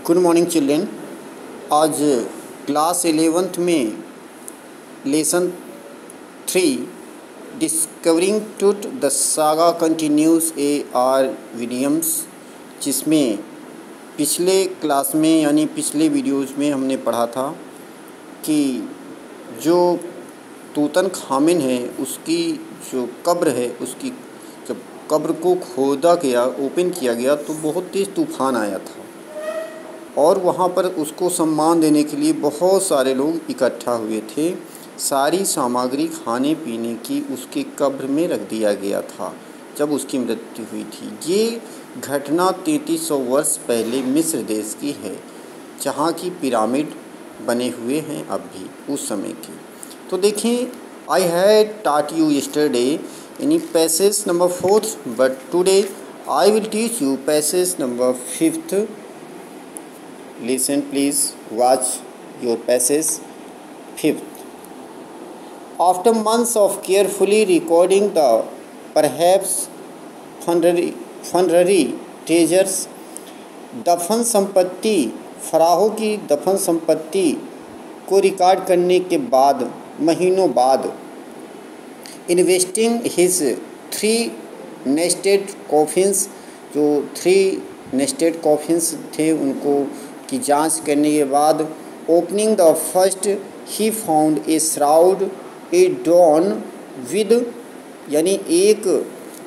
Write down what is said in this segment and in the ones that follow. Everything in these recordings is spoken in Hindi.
Good morning children. आज क्लास 11th में lesson 3 discovering truth the saga continuous A.R. Williams, जिसमें पिछले क्लास में यानी पिछले वीडियोज़ में हमने पढ़ा था कि जो तूतनखामेन है उसकी जो कब्र है, उसकी जब कब्र को खोदा गया, ओपन किया गया तो बहुत तेज़ तूफ़ान आया था और वहाँ पर उसको सम्मान देने के लिए बहुत सारे लोग इकट्ठा हुए थे। सारी सामग्री खाने पीने की उसके कब्र में रख दिया गया था जब उसकी मृत्यु हुई थी। ये घटना 3300 वर्ष पहले मिस्र देश की है, जहाँ की पिरामिड बने हुए हैं अब भी उस समय की। तो देखें, I had taught you yesterday यानी passage number 4th, but today I will teach you passage number 5th। Listen, please, watch your passage 5th. After months of carefully recording the perhaps funerary treasures, दफन संपत्ति, फ़राहो की दफन संपत्ति को रिकॉर्ड करने के बाद महीनों बाद, इन्वेस्टिंग हिज 3 नेस्टेड कॉफिन्स, जो 3 नेस्टेड कॉफिन्स थे उनको की जांच करने के बाद, opening the first he found a shroud a don with, यानी एक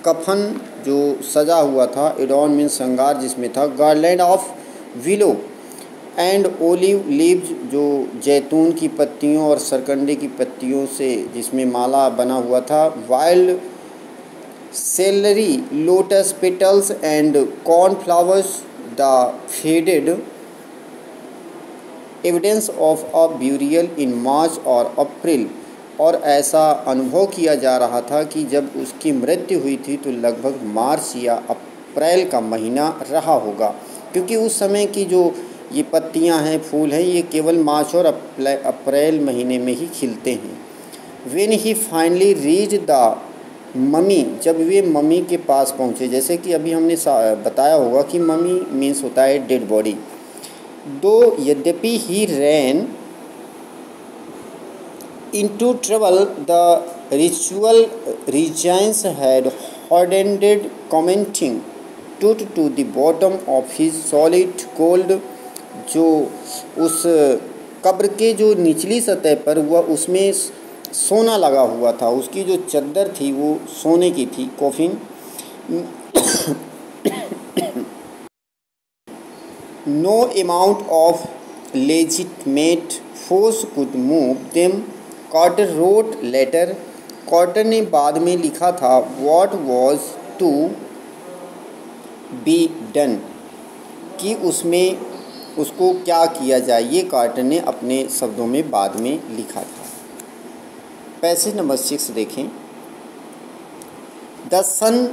कफन जो सजा हुआ था, एडॉन मीन श्रृंगार जिसमें था, garland of willow and olive leaves, जो जैतून की पत्तियों और सरकंडे की पत्तियों से जिसमें माला बना हुआ था, wild celery, lotus petals and cornflowers, the faded evidence of a burial in March or April. और ऐसा अनुभव किया जा रहा था कि जब उसकी मृत्यु हुई थी तो लगभग मार्च या अप्रैल का महीना रहा होगा, क्योंकि उस समय की जो ये पत्तियां हैं, फूल हैं, ये केवल मार्च और अप्रैल महीने में ही खिलते हैं। When he finally reach the mummy, जब वे मम्मी के पास पहुँचे, जैसे कि अभी हमने बताया होगा कि मम्मी मीन्स होता है डेड बॉडी। दो यद्यपि ही रैन into trouble, the ritual regents had ordained commenting truth to the bottom of his solid gold, जो उस कब्र के जो निचली सतह पर हुआ उसमें सोना लगा हुआ था, उसकी जो चद्दर थी वो सोने की थी, coffin. No amount of legitimate force could move them, Carter wrote later. Carter ने बाद में लिखा था what was to be done, कि उसमें उसको क्या किया जाए, ये कार्टर ने अपने शब्दों में बाद में लिखा था। पैसेज नंबर 6 देखें। The sun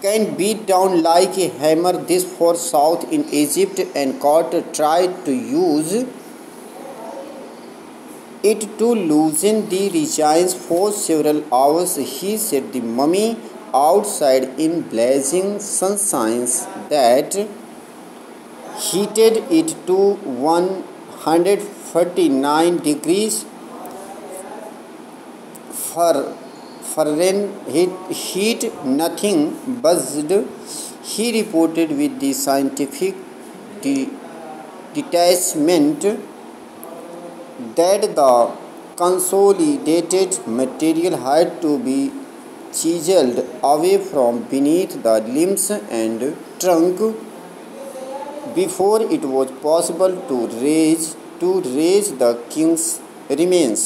can beat down like a hammer this for south in Egypt and Carter try to use it to loosen the regins for several hours. He set the mummy outside in blazing sunshine that heated it to 149 degrees Fahrenheit. Nothing buzzed, he reported with the scientific detachment that the consolidated material had to be chiseled away from beneath the limbs and trunk before it was possible to raise the king's remains.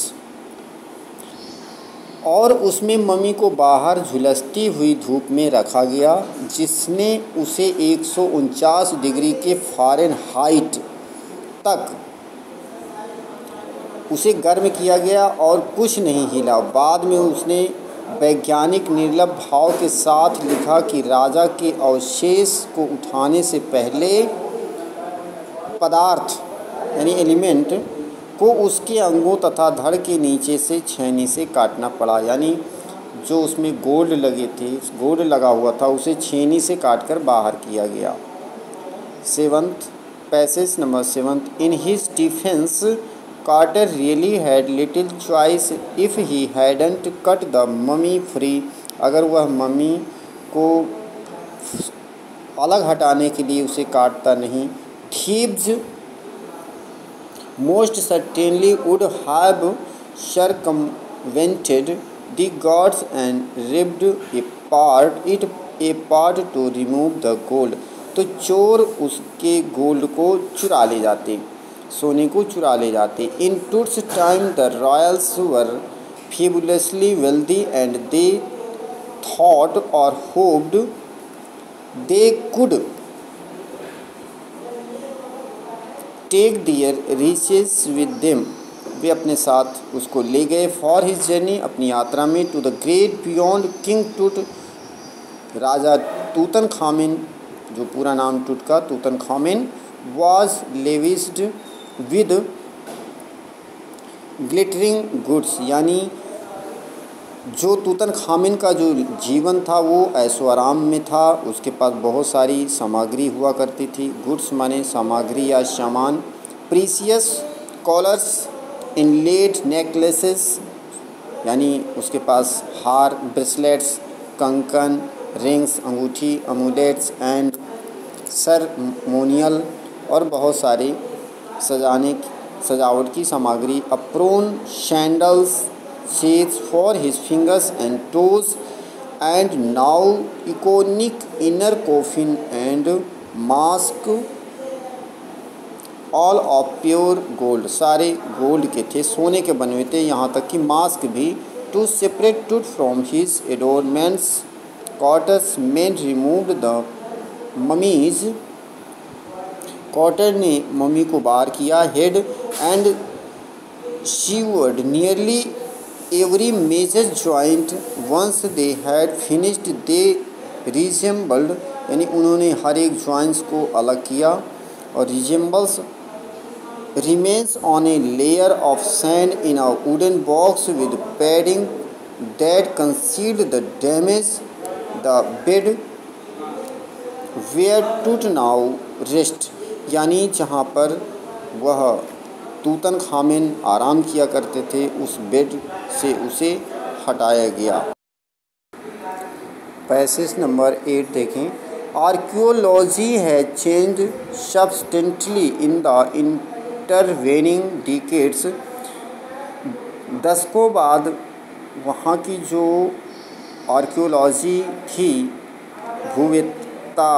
और उसमें मम्मी को बाहर झुलसती हुई धूप में रखा गया, जिसने उसे 149 डिग्री के फ़ारेनहाइट तक उसे गर्म किया गया और कुछ नहीं हिला। बाद में उसने वैज्ञानिक निर्लभ भाव के साथ लिखा कि राजा के अवशेष को उठाने से पहले पदार्थ यानी एलिमेंट को उसके अंगों तथा धड़ के नीचे से छेनी से काटना पड़ा, यानी जो उसमें गोल्ड लगे थे, गोल्ड लगा हुआ था, उसे छेनी से काटकर बाहर किया गया। 7th Passage number 7. In his defense, Carter really had little choice if he hadn't cut the mummy free. अगर वह मम्मी को अलग हटाने के लिए उसे काटता नहीं, Thebes most certainly would have circumvented the gods and ripped it apart to remove the gold. तो चोर उसके गोल्ड को चुरा ले जाते, सोने को चुरा ले जाते. In Tut's time the royals were fabulously wealthy and they thought or hoped they could take their riches with them. वे अपने साथ उसको ले गए. फॉर हिज जर्नी, अपनी यात्रा में. To the great beyond king Tut, राजा तूतन खामिन, जो पूरा नाम टूट का Tutankhamun, was lavished with glittering goods. यानी जो तूतन खामिन का जो जीवन था वो ऐशो आराम में था. उसके पास बहुत सारी सामग्री हुआ करती थी. गुड्स माने सामग्री या सामान. प्रीसियस कॉलर्स, इनलेड नेकलेसेस, यानी उसके पास हार, ब्रेसलेट्स, कंकन, रिंग्स, अंगूठी, अमूलेट्स एंड सरमोनियल, और बहुत सारे सजावट की सामग्री. Apron sandals, shades for his fingers and toes, and now iconic inner coffin and mask, all of pure gold. सारे गोल्ड के थे, सोने के बने हुए थे, यहाँ तक कि मास्क भी. To separate Tut from his adornments, Carter's men removed the mummies. Carter ने मम्मी को बाहर किया. Head and severed nearly every major joint. Once they had finished they reassembled, यानी उन्होंने हर एक जॉइंट्स को अलग किया. और resembles remains on a layer of sand in a wooden box with padding that concealed the damage. The bed where Tut now rest, यानी जहाँ पर वह तूतन खामिन आराम किया करते थे, उस बेड से उसे हटाया गया. पैसेज नंबर 8 देखें. आर्कियोलॉजी है change substantially in the intervening decades. दशकों बाद वहाँ की जो आर्कियोलॉजी थी, भूविद्ता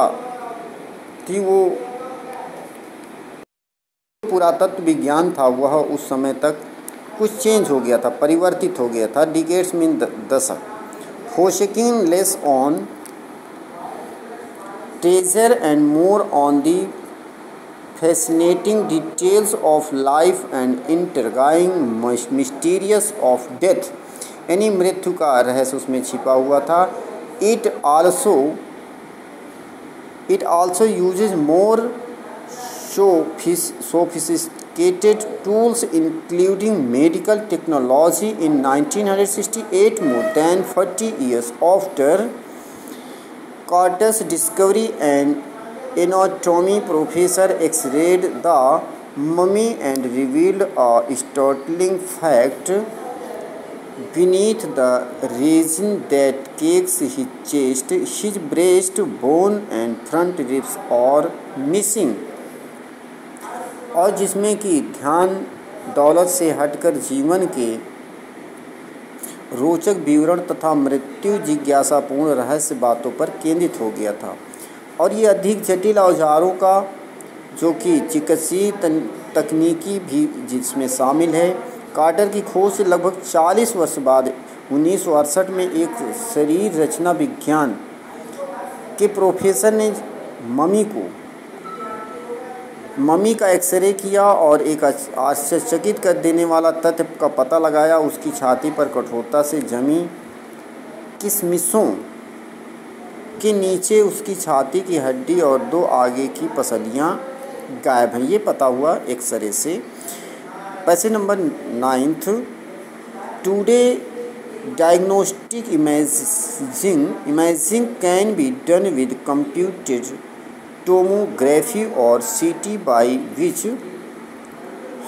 थी, वो पुरातत्व विज्ञान था, वह उस समय तक कुछ चेंज हो गया था, परिवर्तित हो गया था. डिकेड्स मीन दशक. Focusing less on treasure and more on the fascinating details of life and intriguing mysterious of death, यानी मृत्यु का रहस्य उसमें छिपा हुआ था. It also uses more sophisticated tools including medical technology. In 1968, more than 40 years after Carter's discovery, an anatomy professor x-rayed the mummy and revealed a startling fact. Beneath the resin that cakes his chest, his breast bone and front ribs are missing. और जिसमें कि ध्यान दौलत से हटकर जीवन के रोचक विवरण तथा मृत्यु जिज्ञासापूर्ण रहस्य बातों पर केंद्रित हो गया था. और ये अधिक जटिल औजारों का, जो कि चिकित्सीय तकनीकी भी जिसमें शामिल है. कार्टर की खोज से लगभग 40 वर्ष बाद 1968 में एक शरीर रचना विज्ञान के प्रोफेसर ने मम्मी का एक्सरे किया और एक आश्चर्यचकित कर देने वाला तथ्य का पता लगाया. उसकी छाती पर कठोरता से जमी किशमिशों के नीचे उसकी छाती की हड्डी और 2 आगे की पसलियां गायब हैं. ये पता हुआ एक्सरे से. Passage number 9. Today diagnostic imaging can be done with computed tomography or CT, by which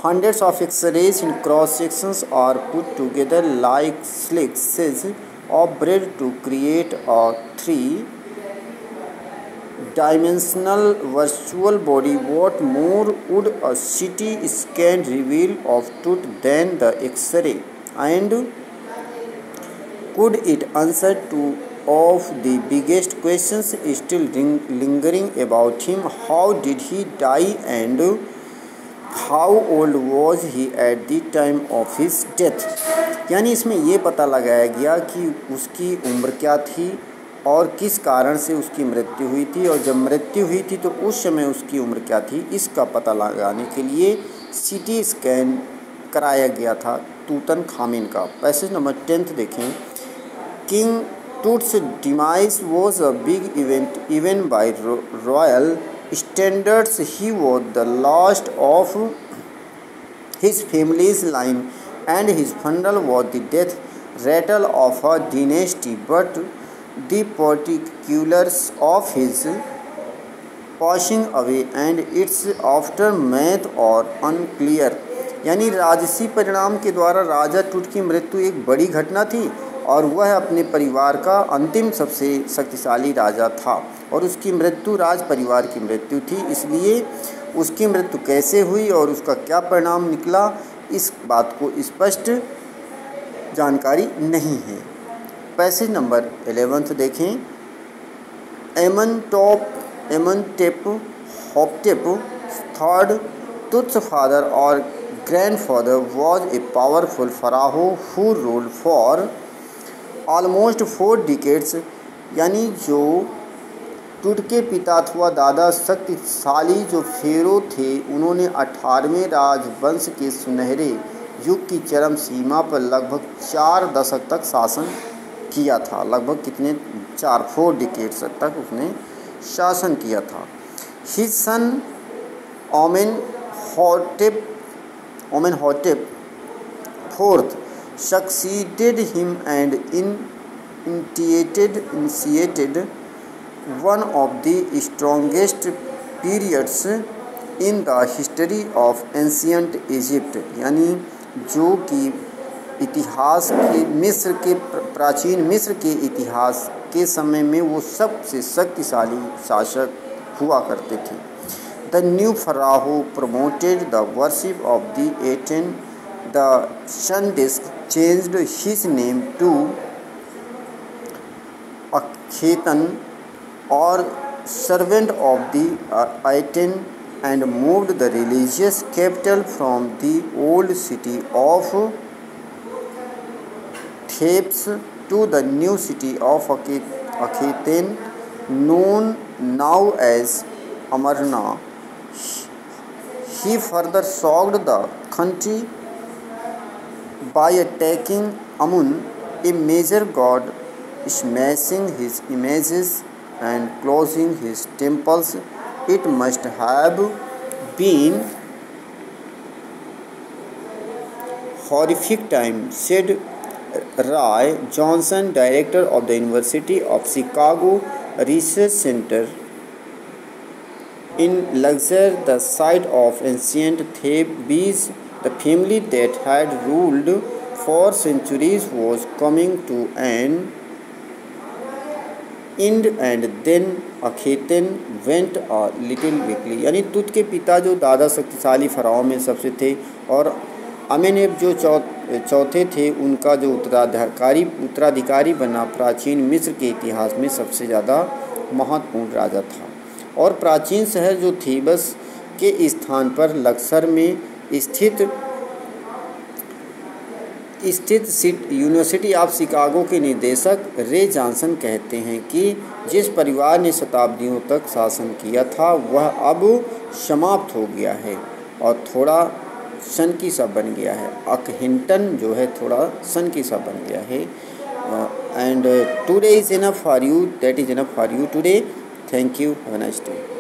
hundreds of X-rays in cross sections are put together like slices of bread to create a three-dimensional virtual body. What more would a CT scan reveal of tooth than the X-ray? And could it answer two of the biggest questions still lingering about him? How did he die and how old was he at the time of his death? यानी इसमें ये पता लगाया गया कि उसकी उम्र क्या थी और किस कारण से उसकी मृत्यु हुई थी, और जब मृत्यु हुई थी तो उस समय उसकी उम्र क्या थी, इसका पता लगाने के लिए CT स्कैन कराया गया था तूतनखामेन का। पैसेज नंबर 10 देखें। King Tut's demise was a big event even by royal standards. He was the last of his family's line and his funeral was the death rattle of a dynasty, but the particulars of his passing away and its aftermath are unclear। यानी राजसी परिणाम के द्वारा राजा टूट की मृत्यु एक बड़ी घटना थी और वह अपने परिवार का अंतिम सबसे शक्तिशाली राजा था और उसकी मृत्यु राज परिवार की मृत्यु थी, इसलिए उसकी मृत्यु कैसे हुई और उसका क्या परिणाम निकला, इस बात को स्पष्ट जानकारी नहीं है। पैसेज नंबर 11 देखें। एमनटेप होप्टेप third Tut's father or grandfather was a powerful pharaoh who ruled for almost 4 decades। यानी जो टूट के पिता अथवा दादा शक्तिशाली जो फेरो थे, उन्होंने 18वें राजवंश के सुनहरे युग की चरम सीमा पर लगभग 4 दशक तक शासन किया था। लगभग कितने 4 decades तक उसने शासन किया था। His son Amenhotep fourth succeeded him and initiated one of the strongest periods in the history of ancient Egypt। यानी जो कि इतिहास के प्राचीन मिस्र के इतिहास के समय में वो सबसे शक्तिशाली शासक हुआ करते थे। The new pharaoh promoted the worship of the Aten, the sun disk, changed his name to Akhetan or servant of the Aten, and moved the religious capital from the old city of Thebes to the new city of Akhetan, known now as Amarna। He further shocked the country by attacking Amun, a major god, smashing his images and closing his temples. It must have been horrific time, said Roy Johnson, director of the University of Chicago Research Center in Luxor, the site of ancient Thebes. The family that had ruled for centuries was coming to an end, and then Akhetan went a little weakly। यानी तुत के पिता जो दादा शक्तिशाली फराओं में सबसे थे और अमेनेप जो चौथे थे, उनका जो उत्तराधिकारी बना प्राचीन मिस्र के इतिहास में सबसे ज़्यादा महत्वपूर्ण राजा था। और प्राचीन शहर जो थेबस के स्थान पर लक्सर में स्थित यूनिवर्सिटी ऑफ शिकागो के निदेशक रे जॉनसन कहते हैं कि जिस परिवार ने शताब्दियों तक शासन किया था वह अब समाप्त हो गया है और थोड़ा सन की सा बन गया है। अकहिंटन जो है थोड़ा सन की सा बन गया है। And today is enough for you, that is enough for you today. Thank you, have a nice day.